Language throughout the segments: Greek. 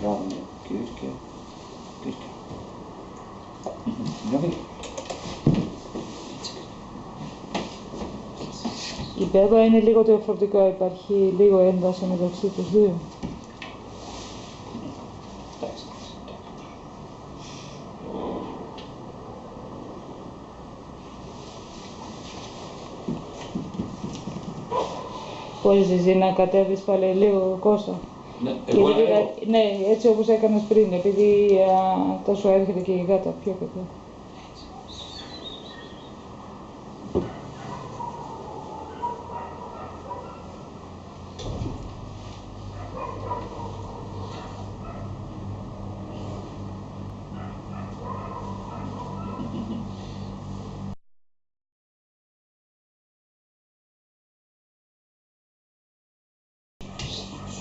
Μπράβο, ναι. Κύρκε. Κύρκε. Νιώθει. Η μπέμπα είναι λίγο διαφορετικό, υπάρχει λίγο ένταση μεταξύ τους δύο. Μπορείς εσύ να κατέβεις πάλι λίγο, Κώστα? Ναι, εγώ να λέω. Ναι, έτσι όπως έκανες πριν, επειδή τόσο έρχεται και η γάτα πιο κοντά.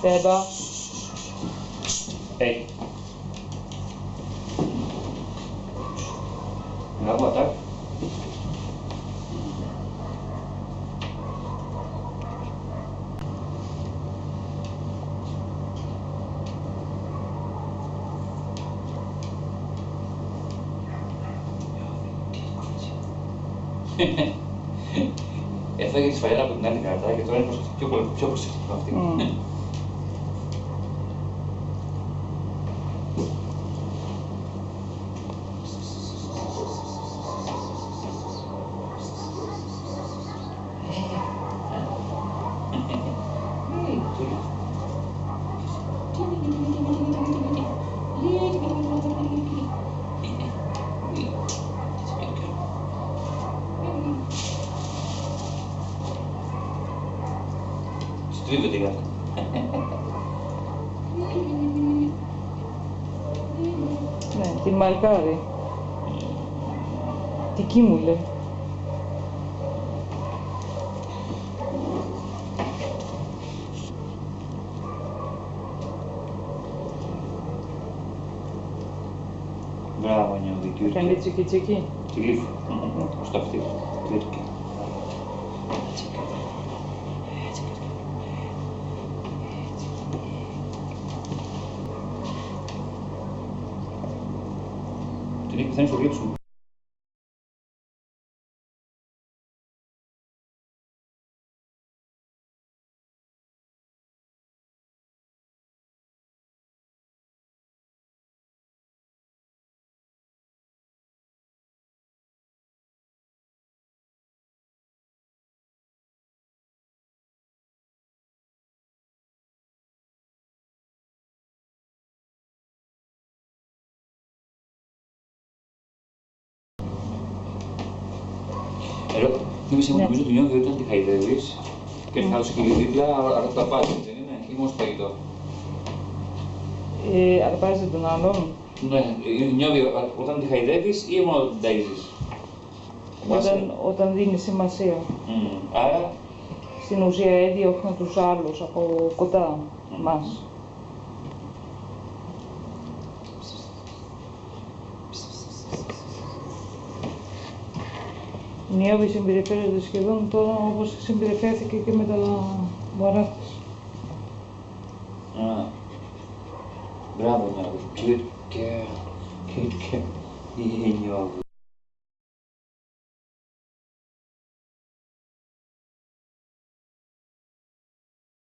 Μπέμπα. Hey. Now what, tak? Έφαγε τη σφαλιάρα από την άλλη κάρτα και τώρα είναι πιο προσεκτικό αυτή. Στρίβεται η γάτα. Ναι, την μαρκάρει. Δική μου λέει. Μπράβο, νιώδη, Κύρκε. Κάνει τσικι-τσικι. Τη γλύφη. Στο αυτή. Κύρκε. Την έχει πιθανή στο γλύψιμο. Θυμίσαι μου, νομίζω ότι νιώθει όταν τη χαϊδεύεις και έρθει άλλος εκεί δίπλα, αρπάζει, δεν είναι, ή μόνο στο φαγητό. Αρπάζει τον άλλον. Ναι, νιώθει όταν τη χαϊδεύεις ή μόνο όταν την ταΐζεις. Όταν δίνει σημασία. Άρα. Στην ουσία έδιωχνε τους άλλους από κοντά μας. Η Νιώβη συμπεριφέρεται σχεδόν τώρα όπως συμπεριφέρθηκε και με τα μωρά της. Μπράβο, Νιώβη. Κύρκε. Η Νιώβη.